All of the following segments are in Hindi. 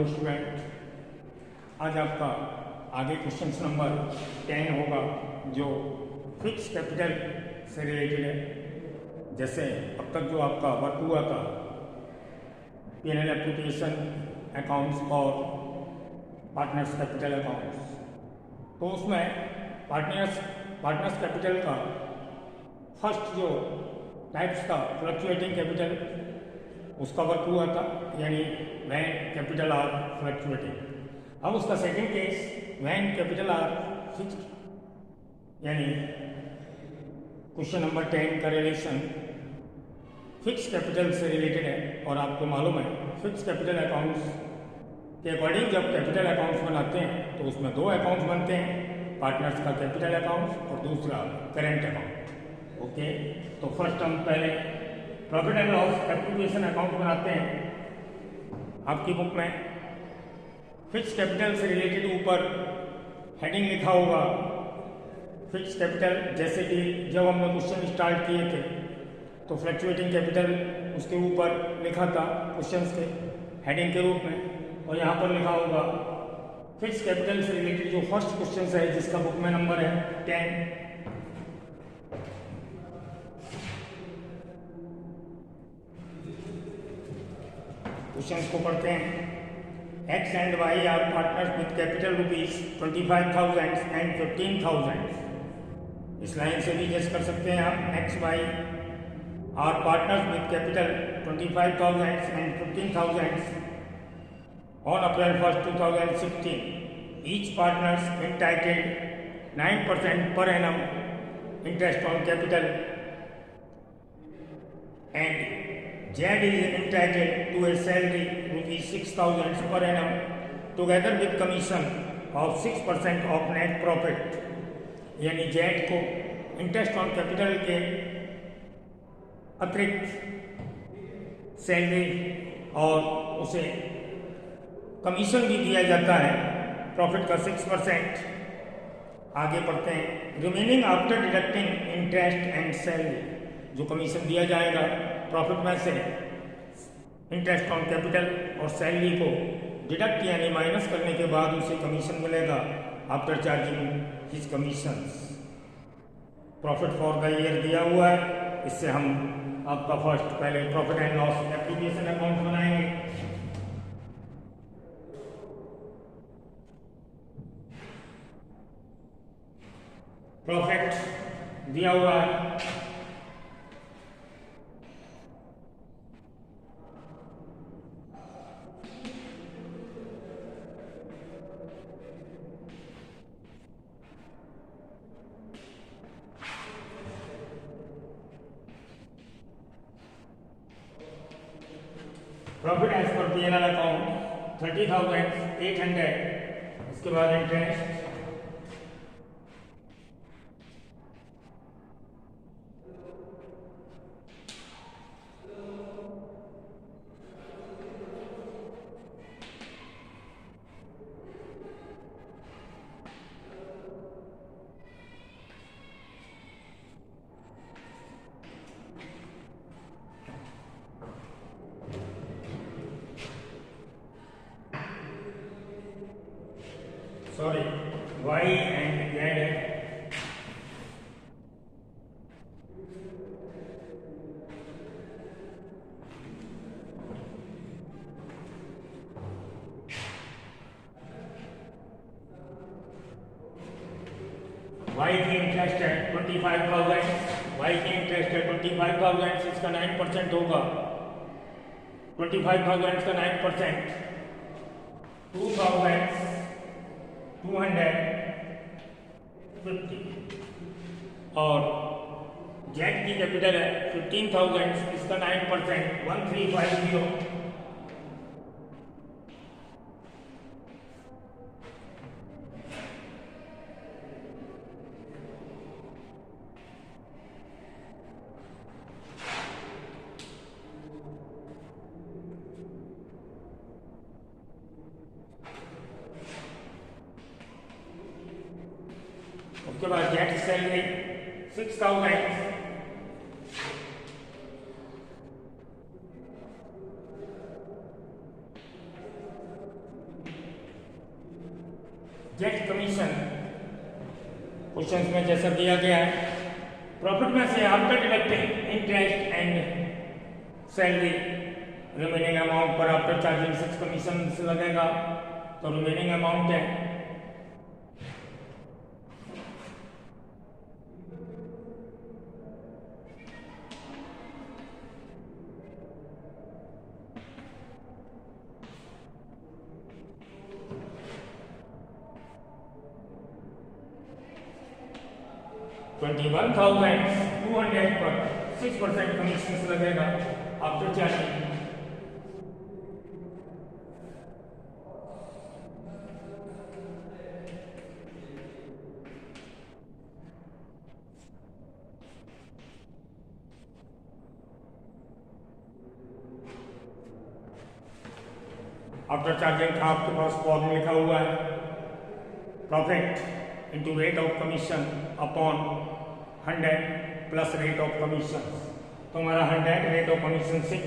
हेलो स्टूडेंट, आज आपका आगे क्वेश्चन नंबर 10 होगा जो फिक्स कैपिटल से रिलेटेड है। जैसे अब तक जो आपका वर्क हुआ था P&L एप्लीकेशन अकाउंट्स और पार्टनर्स कैपिटल अकाउंट्स, तो उसमें पार्टनर्स कैपिटल का फर्स्ट जो टाइप्स था फ्लक्चुएटिंग कैपिटल, उसका वर्क हुआ था, यानी व्हेन कैपिटल आर फ्लक्चुएटिंग। अब उसका second case when capital R fixed, यानी क्वेश्चन नंबर 10 का रिलेशन फिक्स कैपिटल से रिलेटेड है। और आपको मालूम है फिक्स कैपिटल अकाउंट्स के अकॉर्डिंग जब कैपिटल अकाउंट्स बनाते हैं तो उसमें दो अकाउंट्स बनते हैं, पार्टनर्स का कैपिटल अकाउंट और दूसरा करेंट अकाउंट। ओके, तो फर्स्ट हम पहले profit and loss application account बनाते हैं। आपकी बुक में फिक्स कैपिटल से रिलेटेड ऊपर हेडिंग लिखा होगा फिक्स कैपिटल। जैसे कि जब हमने क्वेश्चन स्टार्ट किए थे तो फ्लक्चुएटिंग कैपिटल उसके ऊपर लिखा था क्वेश्चंस के हेडिंग के रूप में, और यहाँ पर लिखा होगा फिक्स कैपिटल से रिलेटेड जो फर्स्ट क्वेश्चन है जिसका बुक में नंबर है 10। क्वेश्चंस को पढ़ते हैं। X and Y are partners with capital rupees 25,000 and 15,000। इस लाइन से भी गेस कर सकते हैं आप। X, Y are partners with capital 25,000 and 15,000 on April 1st, 2016. Each partners entitled 9% per annum interest on capital, and Z is entitled to a salary rupees 6,000 per annum together with commission of 6% of net profit। यानी Z को इंटरेस्ट ऑन कैपिटल के अतिरिक्त सैलरी और उसे कमीशन भी दिया जाता है प्रॉफिट का 6%। आगे बढ़ते हैं। Remaining after deducting interest and salary, जो कमीशन दिया जाएगा प्रॉफिट में से इंटरेस्ट ऑन कैपिटल और सैलरी को डिडक्ट यानी माइनस करने के बाद उसे कमीशन मिलेगा after charging his commissions. Profit for the year दिया हुआ है, इससे हम आपका फर्स्ट पहले profit and loss application account बनाएंगे। प्रॉफिट दिया हुआ है profit as per P&L account 30,800। इसके बाद इंटरेस्ट Y and Z है। Y की इंटरेस्ट है 25,000। Y की इंटरेस्ट है 25,000, इसका 9% होगा। 25,000 का 9% 2,250 और जेड की कैपिटल है 15,000, इसका 9% 1350। उसके बाद Z salary 6,000, get commission question में जैसा दिया गया है, प्रॉफिट में से after deducting interest and salary remaining amount पर आफ्टर चार्जिंग 6 कमीशन लगेगा, तो रिमेनिंग अमाउंट है 21,200 पर 6% कमीशन लगेगा आफ्टर चार्जिंग। आफ्टर चार्जिंग का आपके पास फॉर्म लिखा हुआ है, profit into rate of commission upon 100 plus rate of commission. तो हमारा 100 रेट ऑफ कमीशन 6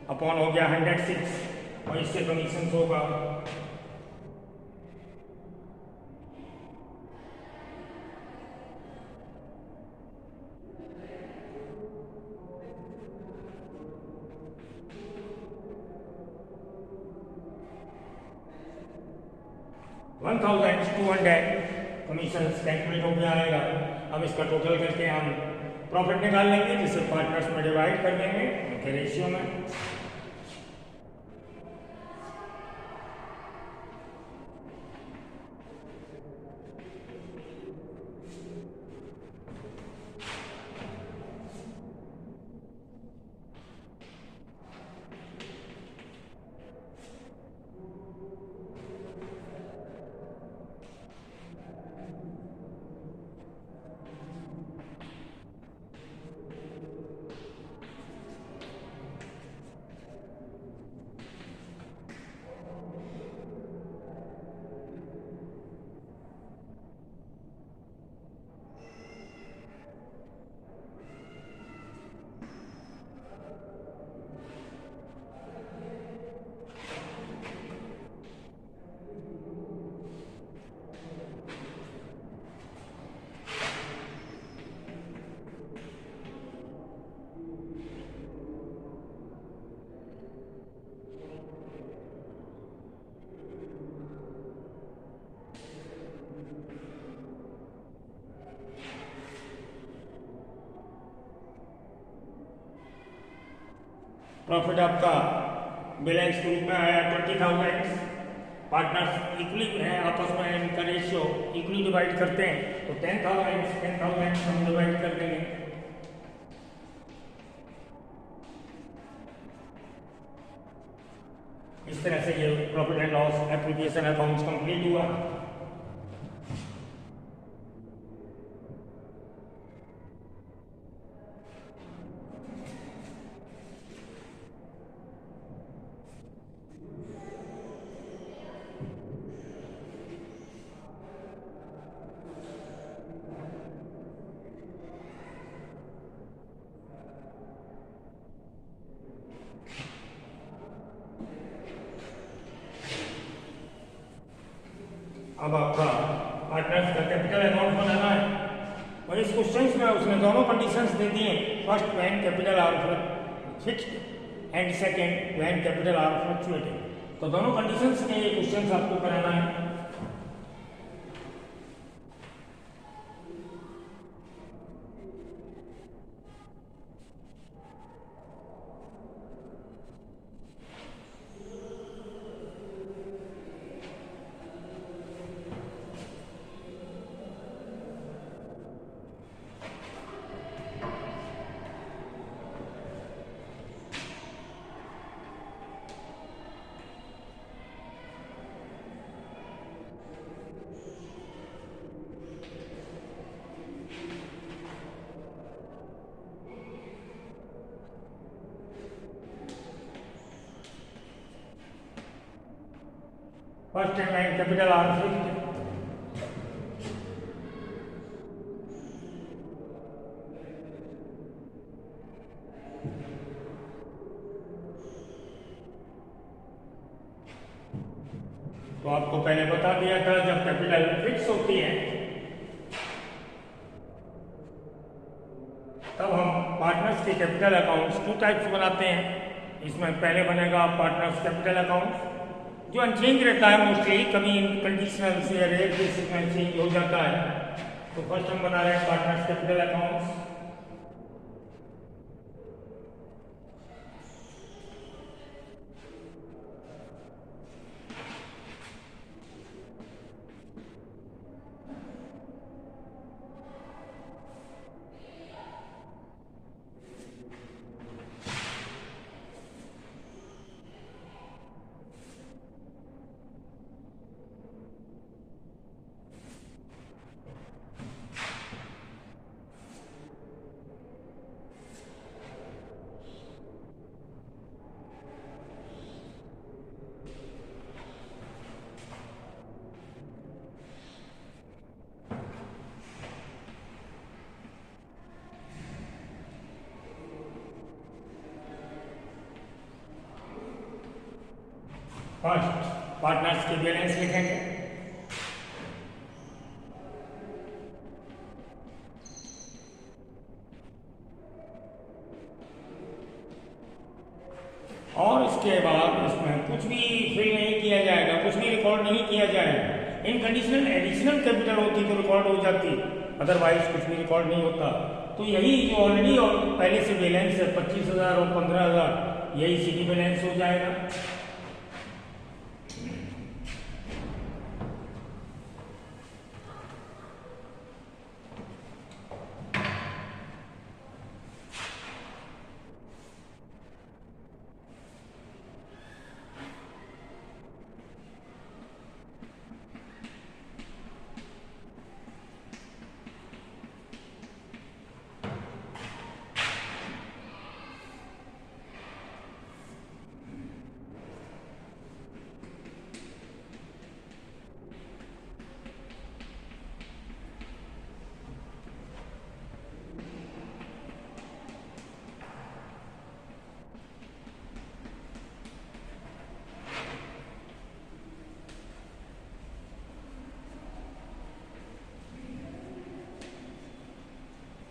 अपॉन हो गया 106 और इससे कमीशन होगा 1,200 कमीशन कैलकुलेट हो गया आएगा। अब इसका टोटल करके हम प्रॉफिट निकाल लेंगे, जिसे पार्टनर्स में डिवाइड कर देंगे उनके रेशियो में। प्रॉफिट आपका बैलेंस के रूप में आया 20,000। पार्टनर्स इक्वली है, आपस में इनका रेशियो इक्वली डिवाइड करते हैं, तो 10,000 हम डिवाइड कर देंगे। इस तरह से ये profit and loss application accounts complete हुआ। अब आपका पार्टनर्स का कैपिटल अकाउंट बनाना है और इस क्वेश्चन में उसने दोनों कंडीशंस दे दी हैं। First, when capital R fixed and second, when capital R fluctuating. तो दोनों कंडीशंस में ये क्वेश्चन आपको कराना है। First time capital R fixed, तो आपको पहले बता दिया था जब कैपिटल फिक्स होती है तब हम पार्टनर्स के कैपिटल अकाउंट्स 2 टाइप्स बनाते हैं। इसमें पहले बनेगा पार्टनर्स कैपिटल अकाउंट जो अनचेंज रहता है मोस्टली, कभी कंडीशनल से रेयर बेसिस में चेंज हो जाता है। तो फर्स्ट हम बना रहे हैं partners capital accounts. First partners के बैलेंस लिखेंगे। और इसके बाद इसमें कुछ भी फिल नहीं किया जाएगा, कुछ भी रिकॉर्ड नहीं किया जाएगा। इन कंडीशनल एडिशनल कैपिटल होती तो रिकॉर्ड हो जाती, अदरवाइज कुछ भी रिकॉर्ड नहीं होता। तो यही जो ऑलरेडी और पहले से बैलेंस है 25,000 और 15,000, यही सीधी बैलेंस हो जाएगा।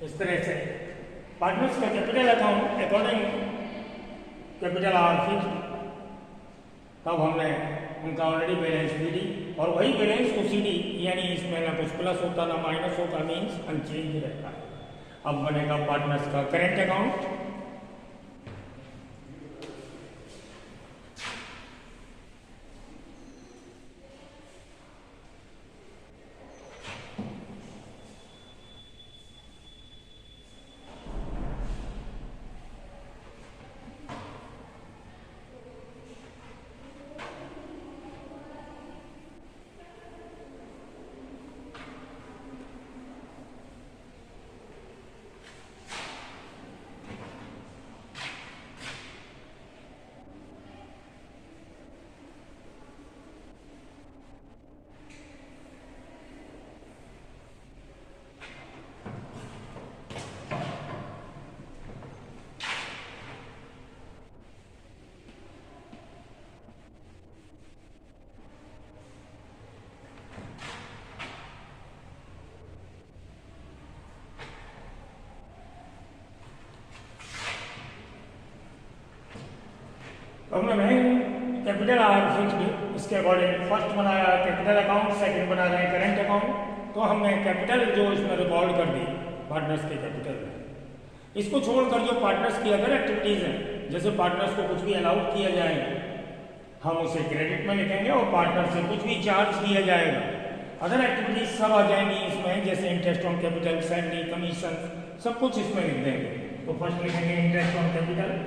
इस तरह से पार्टनर्स का capital account according capital R fix, तब हमने उनका ऑलरेडी बैलेंस भी दी और वही बैलेंस को सीधी, यानी इसमें ना कुछ प्लस होता ना माइनस होता, मीन्स अनचेंज रहता है। अब बनेगा पार्टनर्स का करेंट अकाउंट। तो हमने कैपिटल आर फिक्स्ड, इसके अकॉर्डिंग फर्स्ट बनाया कैपिटल अकाउंट, सेकंड बना रहे हैं करेंट अकाउंट। तो हमने कैपिटल जो इसमें रिकॉर्ड कर दी पार्टनर्स के कैपिटल में, इसको छोड़कर जो पार्टनर्स की अदर एक्टिविटीज़ हैं, जैसे पार्टनर्स को कुछ भी अलाउड किया जाएगा हम उसे क्रेडिट में लिखेंगे और पार्टनर से कुछ भी चार्ज किया जाएगा, अदर एक्टिविटीज सब आ जाएंगी इसमें, जैसे interest on capital, salary, commission, सब कुछ इसमें लिख देंगे। तो फर्स्ट लिखेंगे interest on capital.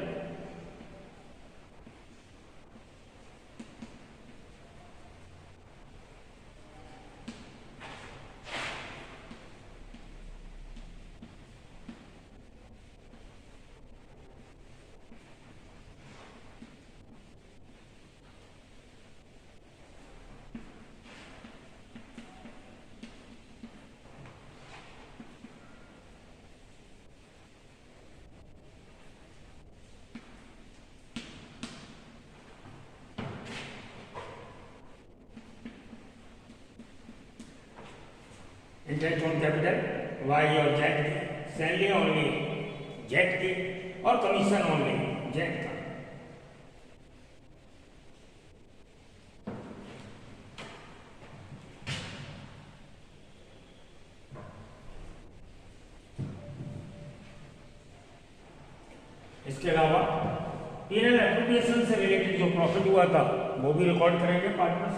Interest on capital Y और जेड की, सैलरी ओनली जेड की, और कमीशन ओनली जेड का। इसके अलावा P&L एप्रोप्रिएशन से रिलेटेड जो प्रॉफिट हुआ था वो भी रिकॉर्ड करेंगे पार्टनर्स।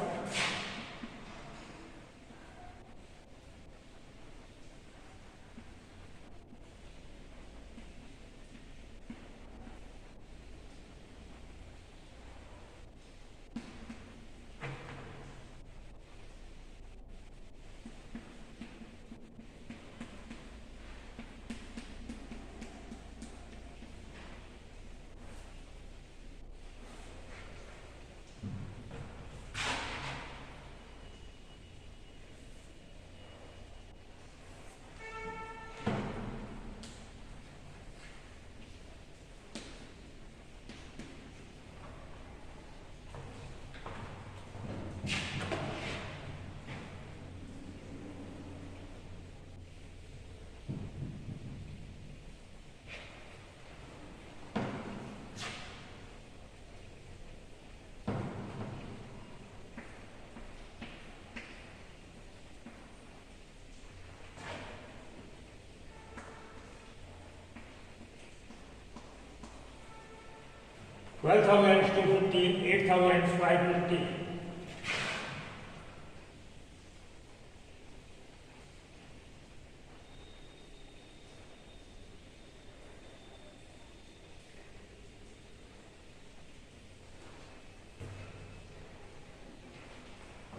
$12,250, $8,550।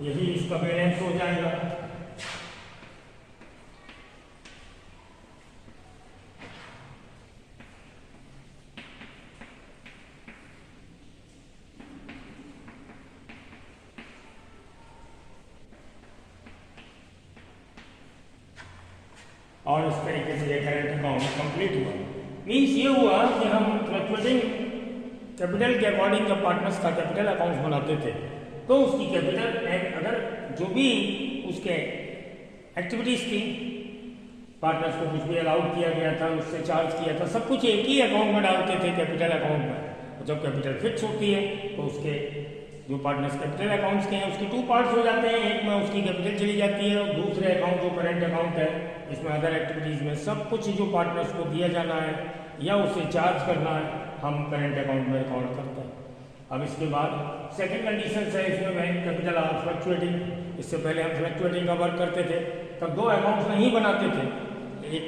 यही इसका बैलेंस हो जाएगा। और इस तरीके से ये करेंट अकाउंट कंप्लीट हुआ। मीन्स ये हुआ कि हम फ्लक्चुएटिंग कैपिटल के अकॉर्डिंग जब पार्टनर्स का कैपिटल अकाउंट बनाते थे तो उसकी कैपिटल अगर जो भी उसके एक्टिविटीज थी, पार्टनर्स को कुछ भी अलाउड किया गया था, उससे चार्ज किया था, सब कुछ एक ही अकाउंट में डालते थे, कैपिटल अकाउंट में। और जब कैपिटल फिक्स होती है तो उसके जो पार्टनर्स कैपिटल अकाउंट्स के हैं उसके टू पार्ट्स हो जाते हैं। एक में उसकी कैपिटल चली जाती है और दूसरे अकाउंट जो करेंट अकाउंट है इसमें अदर एक्टिविटीज में सब कुछ जो पार्टनर्स को दिया जाना है या उसे चार्ज करना है हम करेंट अकाउंट में रिकॉर्ड करते हैं। अब इसके बाद सेकंड कंडीशन है इसमें बैंक कैपिटल आर फ्लक्चुएटिंग। इससे पहले हम फ्लक्चुएटिंग का वर्क करते थे तब दो अकाउंट्स नहीं बनाते थे, एक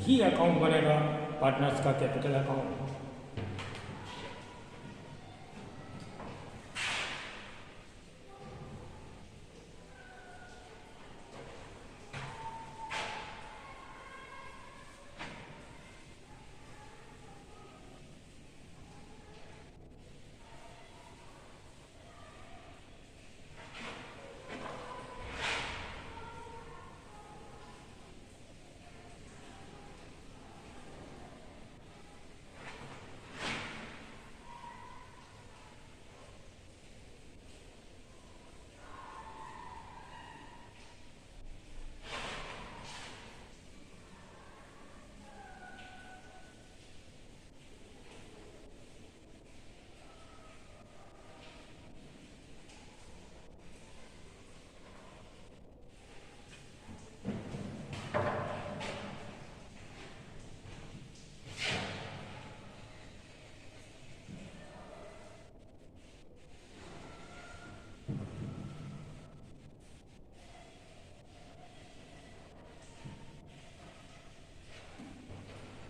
ही अकाउंट बनेगा पार्टनर्स का capital account.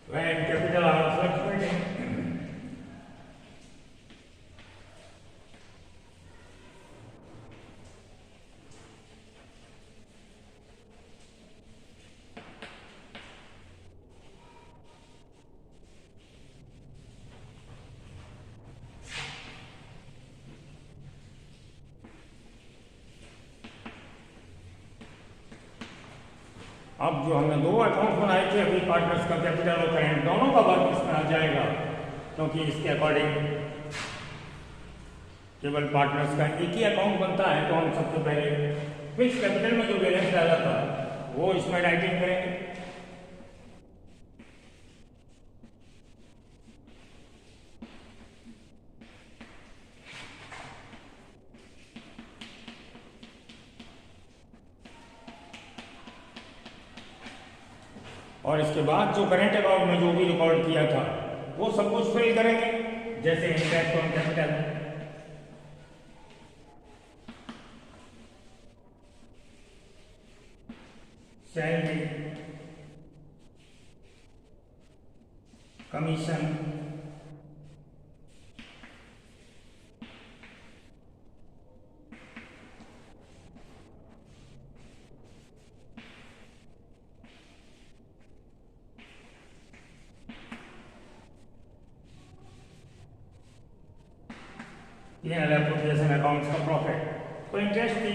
When capital are fluctuating, अब जो हमने दो अकाउंट बनाए थे अभी पार्टनर्स का कैपिटल और करेंट दोनों का वर्क इसमें आ जाएगा, क्योंकि इसके अकॉर्डिंग केवल पार्टनर्स का एक ही अकाउंट बनता है। तो हम सबसे पहले फिक्स कैपिटल में जो बैलेंस डाला था वो इसमें राइटिंग करेंगे। और इसके बाद जो करेंट अकाउंट में जो भी रिकॉर्ड किया था वो सब कुछ फिल करेंगे, जैसे interest on capital, salary, commission, P&L appropriation accounts का प्रॉफिट, तो इंटरेस्ट थी।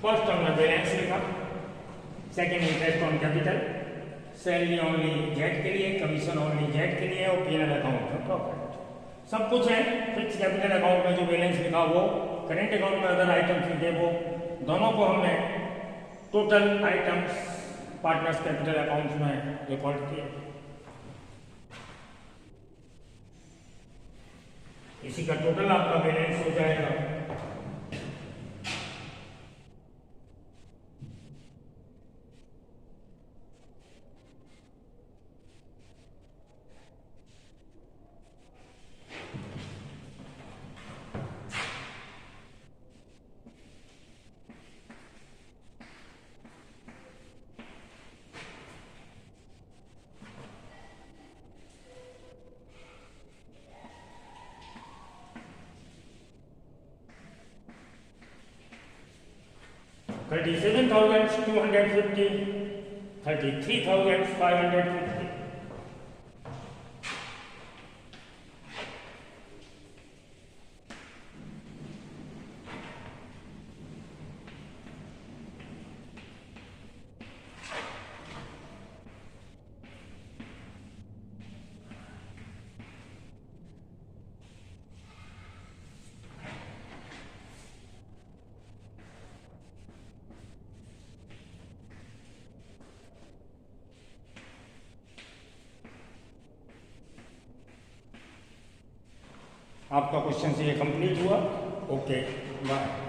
फर्स्ट हमने बैलेंस लिखा, second interest on capital, salary only Z के लिए, कमीशन ओनली जेड के लिए, और P&L अकाउंट का प्रॉफिट सब कुछ है। फिक्स कैपिटल अकाउंट में जो बैलेंस लिखा वो, करेंट अकाउंट में अदर आइटम्स लिखे वो, दोनों को हमने total items partners capital accounts में रिकॉर्ड किए। इसी का टोटल आपका बैलेंस हो जाएगा $37,250, $33,550। आपका क्वेश्चन से ये कंप्लीट हुआ। Okay bye.